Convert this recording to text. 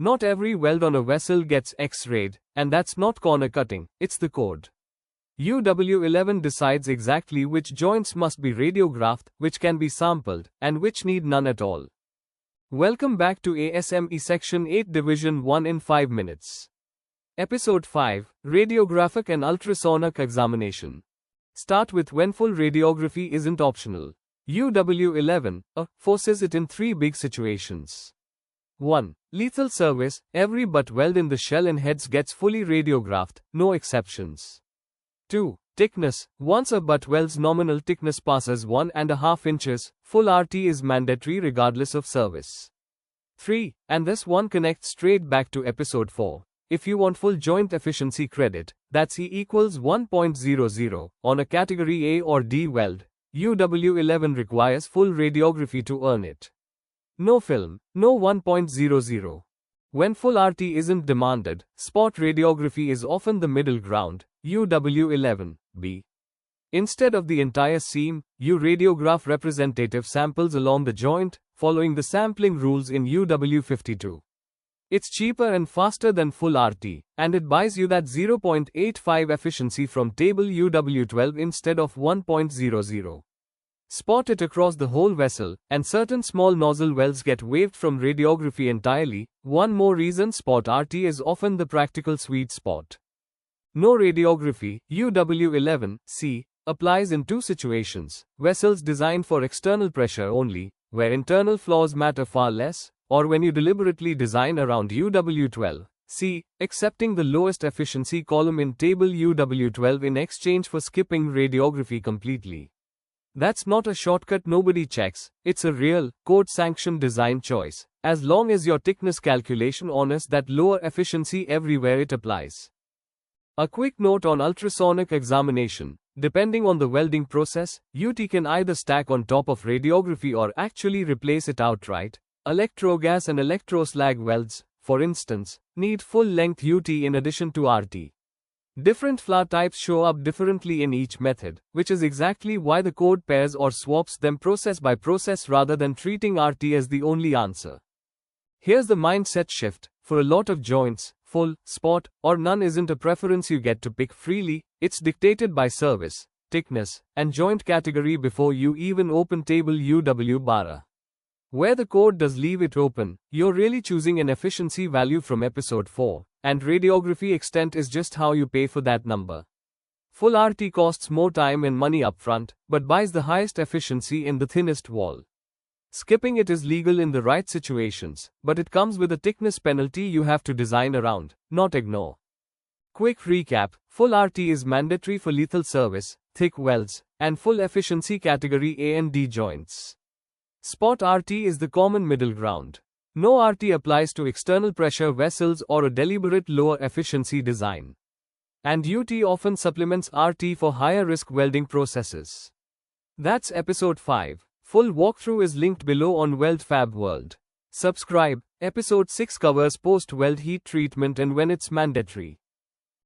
Not every weld on a vessel gets X-rayed, and that's not corner cutting, it's the code. UW11 decides exactly which joints must be radiographed, which can be sampled, and which need none at all. Welcome back to ASME Section 8 Division 1 in 5 minutes. Episode 5, Radiographic and Ultrasonic Examination. Start with when full radiography isn't optional. UW11 forces it in 3 big situations. 1. Lethal service, every butt weld in the shell and heads gets fully radiographed, no exceptions. 2. Thickness, once a butt weld's nominal thickness passes 1.5 inches, full RT is mandatory regardless of service. 3. And this one connects straight back to episode 4. If you want full joint efficiency credit, that's E equals 1.00, on a category A or D weld, UW11 requires full radiography to earn it. No film, no 1.00. When full RT isn't demanded, spot radiography is often the middle ground, UW11B. Instead of the entire seam, you radiograph representative samples along the joint, following the sampling rules in UW52. It's cheaper and faster than full RT, and it buys you that 0.85 efficiency from table UW12 instead of 1.00. Spot it across the whole vessel, and certain small nozzle welds get waived from radiography entirely. One more reason spot RT is often the practical sweet spot. No radiography, UW11C, applies in 2 situations: vessels designed for external pressure only, where internal flaws matter far less, or when you deliberately design around UW12C, accepting the lowest efficiency column in table UW12 in exchange for skipping radiography completely. That's not a shortcut nobody checks, it's a real, code-sanctioned design choice, as long as your thickness calculation honors that lower efficiency everywhere it applies. A quick note on ultrasonic examination: depending on the welding process, UT can either stack on top of radiography or actually replace it outright. Electrogas and electroslag welds, for instance, need full-length UT in addition to RT. Different flour types show up differently in each method, which is exactly why the code pairs or swaps them process by process rather than treating RT as the only answer. Here's the mindset shift: for a lot of joints, full, spot, or none isn't a preference you get to pick freely, it's dictated by service, thickness, and joint category before you even open table UW-. Where the code does leave it open, you're really choosing an efficiency value from episode 4, and radiography extent is just how you pay for that number. Full RT costs more time and money upfront, but buys the highest efficiency in the thinnest wall. Skipping it is legal in the right situations, but it comes with a thickness penalty you have to design around, not ignore. Quick recap: full RT is mandatory for lethal service, thick welds, and full efficiency category A and D joints. Spot RT is the common middle ground. No RT applies to external pressure vessels or a deliberate lower efficiency design. And UT often supplements RT for higher risk welding processes. That's episode 5. Full walkthrough is linked below on Weld Fab World. Subscribe. Episode 6 covers post-weld heat treatment and when it's mandatory.